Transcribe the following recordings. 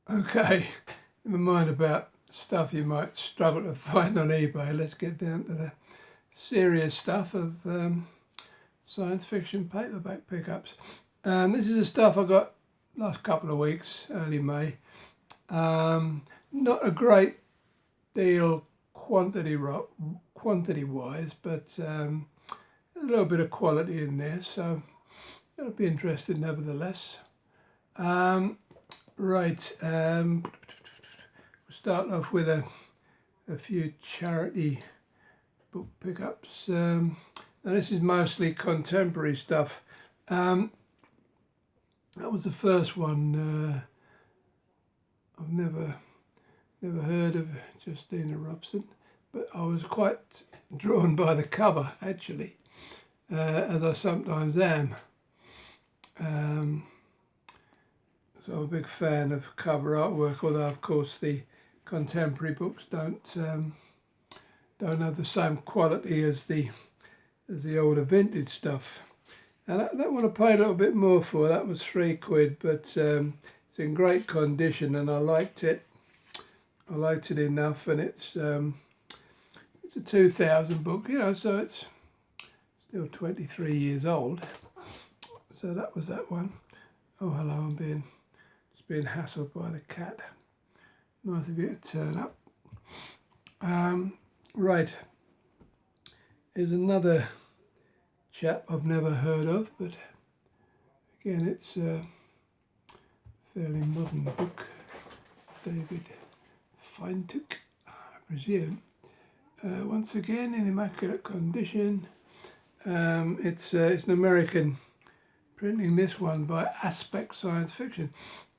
Okay, never mind about stuff you might struggle to find on eBay. Let's get down to the serious stuff of science fiction paperback pickups. This is the stuff I got last couple of weeks, early May. Not a great deal quantity wise, but a little bit of quality in there, so it'll be interesting nevertheless. Right, we'll start off with a few charity book pickups. Now this is mostly contemporary stuff. That was the first one. I've never heard of Justina Robson, but I was quite drawn by the cover actually, as I sometimes am. So I'm a big fan of cover artwork, although of course the contemporary books don't have the same quality as the older vintage stuff. And that one I paid a little bit more for. That was £3, but it's in great condition, and I liked it. I liked it enough, and it's a 2000 book, so it's still 23 years old. So that was that one. Oh, hello, I'm being hassled by the cat. Nice of you to turn up. Right, here's another chap I've never heard of, but again it's a fairly modern book. David Feintuch, I presume. Once again in immaculate condition. It's an American printing, this one by Aspect Science Fiction.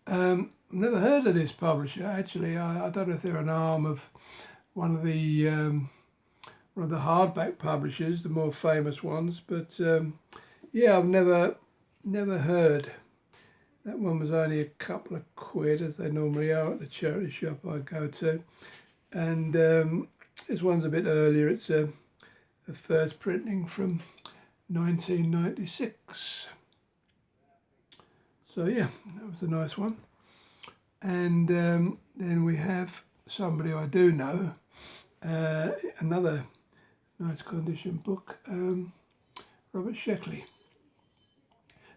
I've never heard of this publisher actually. I don't know if they're an arm of one of the hardback publishers, the more famous ones, but yeah, I've never heard. That one was only a couple of quid, as they normally are at the charity shop I go to, and this one's a bit earlier. It's a first printing from 1996. So yeah, that was a nice one. And then we have somebody I do know, another nice condition book, Robert Sheckley.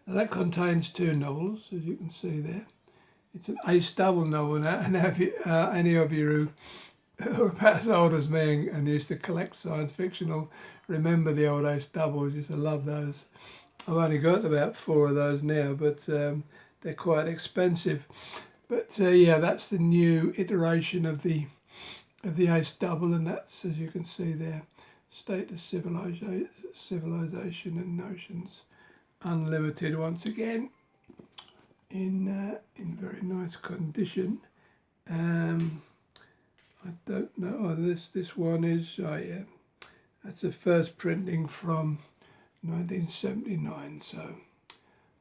Now that contains 2 novels, as you can see there. It's an ace double novel now, and have you, any of you who are about as old as me and used to collect science fiction will remember the old ace doubles. Used to love those. I've only got about 4 of those now, but they're quite expensive. But yeah, that's the new iteration of the ace double, and that's, as you can see there, State of Civilization and Notions Unlimited, once again in very nice condition. I don't know. Oh, this one is. Oh yeah, that's the first printing from 1979. So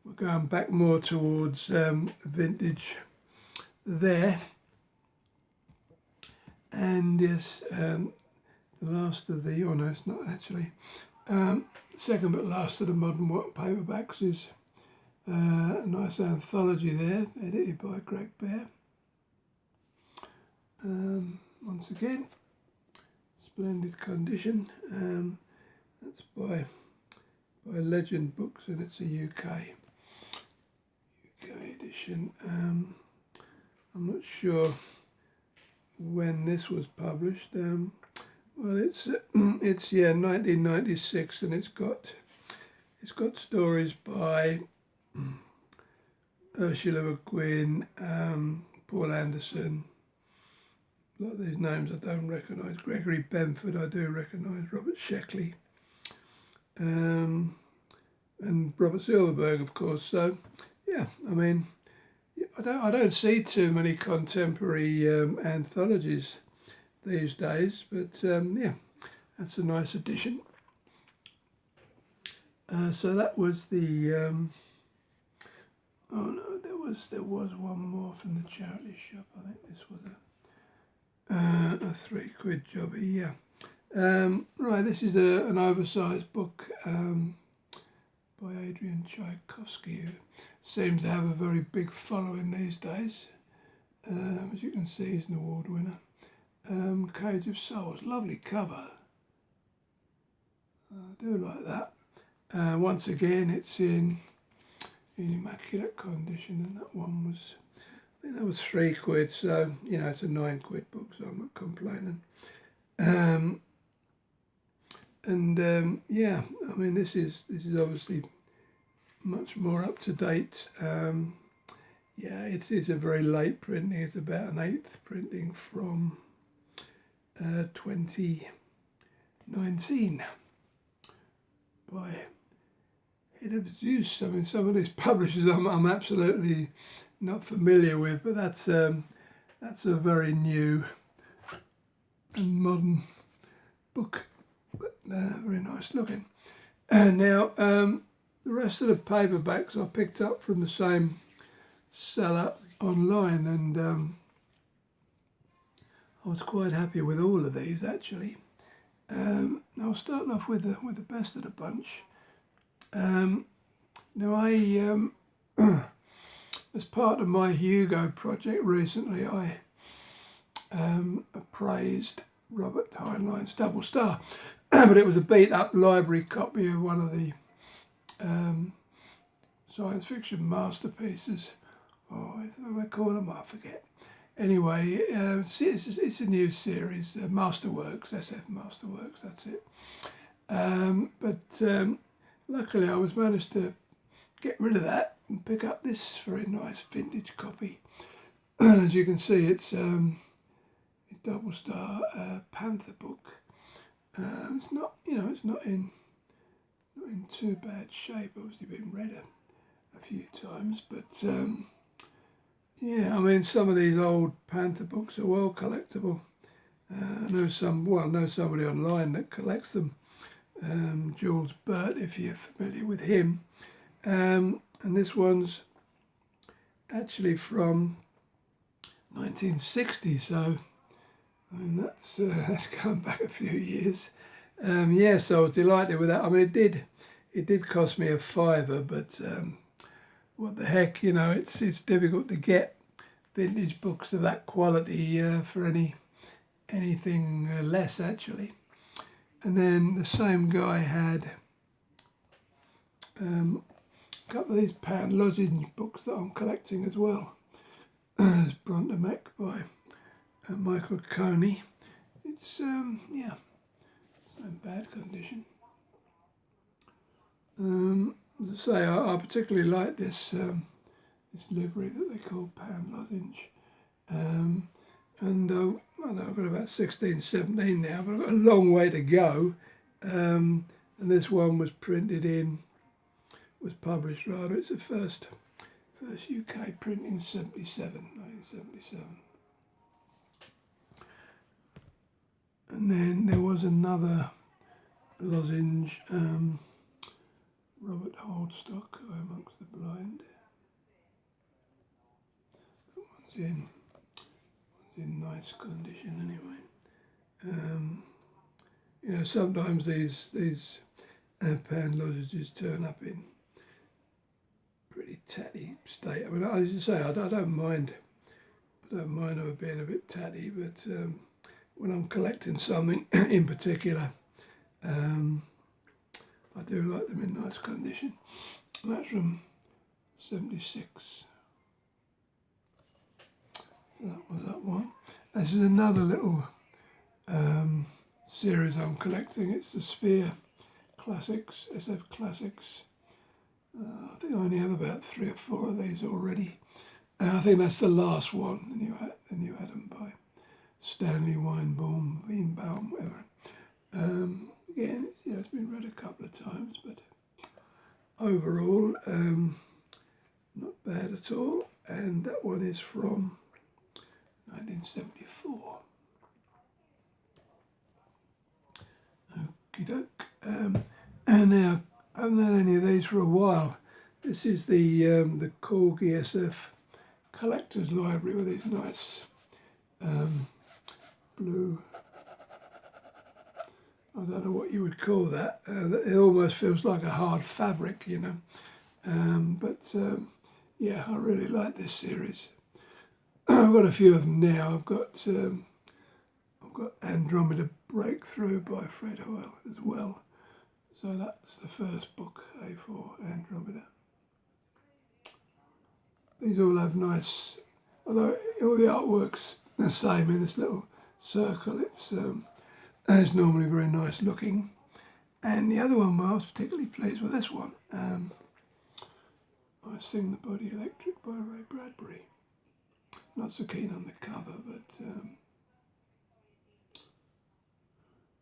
we're going back more towards vintage there. And yes, the last of the. Oh no, it's not actually. Second but last of the modern paperbacks is a nice anthology there, edited by Greg Bear. Once again, splendid condition. That's by Legend Books, and it's a UK edition. I'm not sure when this was published. Well, it's 1996, and it's got stories by Ursula Le Guin, Paul Anderson. A lot of these names I don't recognise. Gregory Benford I do recognise. Robert Sheckley, and Robert Silverberg, of course. So yeah, I mean, I don't see too many contemporary anthologies these days, but yeah, that's a nice addition. So that was the. Oh no, there was one more from the charity shop. I think this was a £3 jobby. Yeah. Right, this is an oversized book by Adrian Tchaikovsky, who seems to have a very big following these days. As you can see, he's an award winner. Cage of Souls, lovely cover. I do like that. Once again, it's in immaculate condition, and that one was, I think that was £3, so it's a £9 book, so I'm not complaining. Yeah, I mean this is obviously much more up to date. Yeah, it's a very late printing. It's about an 8th printing from 2019 by Head of Zeus. I mean, some of these publishers I'm absolutely not familiar with, but that's a very new and modern book, but very nice looking. And now the rest of the paperbacks I picked up from the same seller online, and I was quite happy with all of these actually. I'll start off with the best of the bunch. Now I, as part of my Hugo project recently, I appraised Robert Heinlein's Double Star, but it was a beat up library copy of one of the science fiction masterpieces. Oh, what do I call them? I forget. Anyway, it's a new series, Masterworks, SF Masterworks, that's it. But luckily I was managed to get rid of that and pick up this very nice vintage copy. As you can see, it's Double Star Panther book. It's not, it's not in too bad shape. Obviously been read a few times, but yeah, I mean some of these old Panther books are well collectible. I know somebody online that collects them. Jules Burt, if you're familiar with him. And this one's actually from 1960, so I mean that's going back a few years. Yeah, so I was delighted with that. I mean, it did cost me a £5, but what the heck, it's difficult to get vintage books of that quality for anything less actually. And then the same guy had a couple of these pound lozenge books that I'm collecting as well. There's Paperback by Michael Coney. It's yeah, not in bad condition. As I say, I particularly like this livery that they call pound lozenge. And I know I've got about 16, 17 now, but I've got a long way to go. And this one was published rather. It's the first UK print in 1977. And then there was another lozenge, Robert Holdstock, Amongst the Blind. That one's in nice condition anyway. Sometimes these pound lozenges turn up in pretty tatty state. I mean, as you say, I don't mind them being a bit tatty, but when I'm collecting something in particular, I do like them in nice condition. And that's from 76. That was that one. This is another little series I'm collecting. It's the Sphere Classics, SF Classics. I think I only have about 3 or 4 of these already. I think that's the last one, the new Adam by Stanley Weinbaum, whatever. Again, it's been read a couple of times, but overall, not bad at all. And that one is from 1974. Okie doke. And now, I haven't had any of these for a while. This is the Corgi SF Collector's Library with these nice blue, I don't know what you would call that. It almost feels like a hard fabric, but yeah, I really like this series. I've got a few of them now. I've got Andromeda Breakthrough by Fred Hoyle as well. So that's the first book, A4 Andromeda. These all have nice, although all the artwork's the same in this little circle. It's normally very nice looking. And the other one, I was particularly pleased with this one. I Sing the Body Electric by Ray Bradbury. Not so keen on the cover, but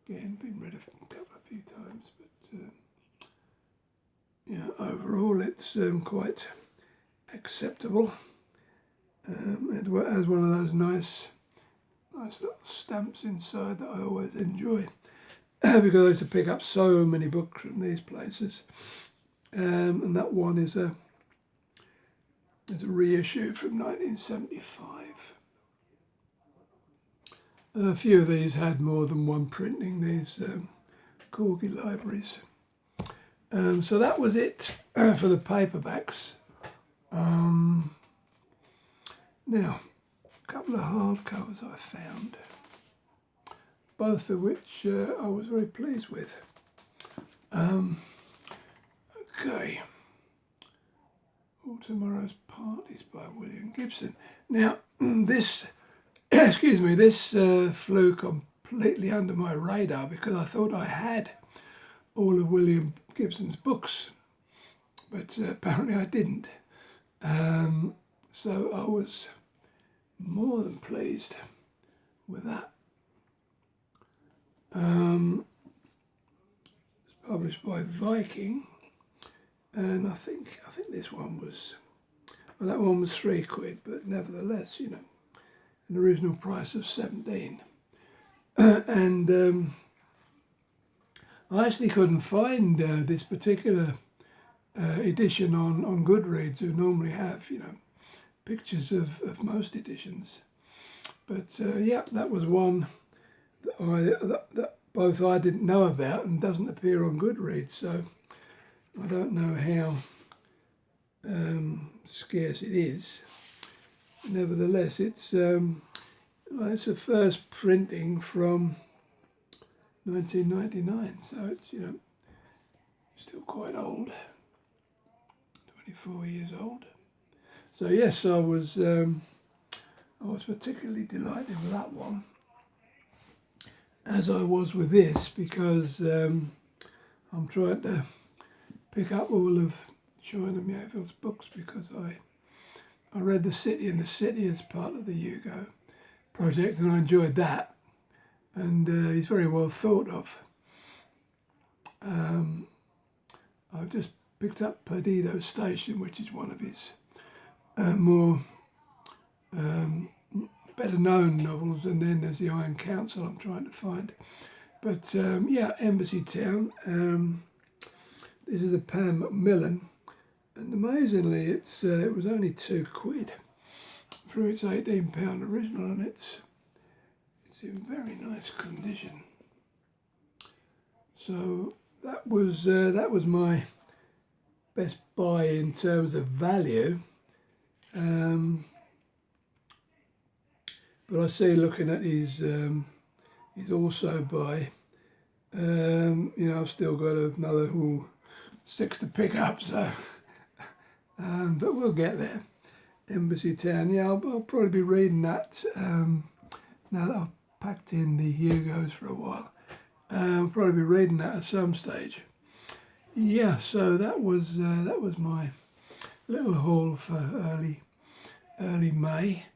again, been read a cover a few times. But yeah, overall it's quite acceptable. It has one of those nice little stamps inside that I always enjoy because I used to pick up so many books from these places. And that one is a reissue from 1975. A few of these had more than one printing, these Corgi libraries. So that was it for the paperbacks. Now, a couple of hardcovers I found, both of which I was very pleased with. Okay. All Tomorrow's Parties by William Gibson. Now, this, excuse me, this flew completely under my radar because I thought I had all of William Gibson's books, but apparently I didn't. So I was more than pleased with that. It's published by Viking, and I think this one was, well, that one was £3, but nevertheless, you know, an original price of 17. And I actually couldn't find this particular edition on Goodreads, who normally have, you know, pictures of most editions. But yeah, that was one that both I didn't know about and doesn't appear on Goodreads, so I don't know how scarce it is. Nevertheless, it's a first printing from 1999, so it's, you know, still quite old, 24 years old. So yes, I was particularly delighted with that one, as I was with this, because I'm trying to pick up all of China Miéville's books because I read The City and the City as part of the Hugo project, and I enjoyed that, and he's very well thought of. I've just picked up Perdido Station, which is one of his more better known novels, and then there's The Iron Council I'm trying to find. But yeah, Embassy Town. This is a Pam Macmillan, and amazingly it was only £2 for its £18 original, and it's in very nice condition. So that was my best buy in terms of value. But I see, looking at his also buy, you know, I've still got another 6 to pick up, so but we'll get there. Embassy Town, yeah, I'll probably be reading that now that I've packed in the Hugos for a while. I'll probably be reading that at some stage. Yeah, so that was my little haul for early May.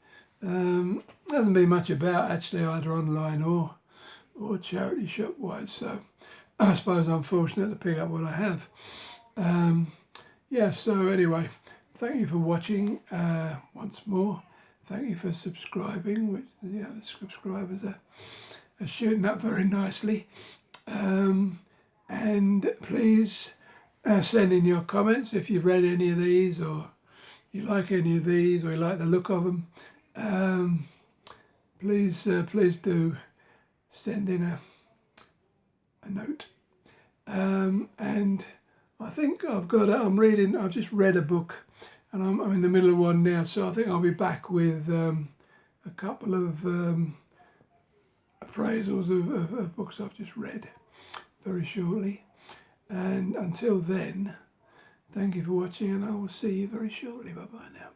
Hasn't been much about actually, either online or charity shop wise, so I suppose I'm fortunate to pick up what I have. Yeah, so anyway, thank you for watching once more. Thank you for subscribing, which, yeah, the subscribers are shooting up very nicely. And please send in your comments if you've read any of these, or you like any of these, or you like the look of them. Please do send in a note. And I think I've just read a book, and I'm in the middle of one now, so I think I'll be back with a couple of appraisals of books I've just read very shortly. And until then, thank you for watching, and I will see you very shortly. Bye bye now.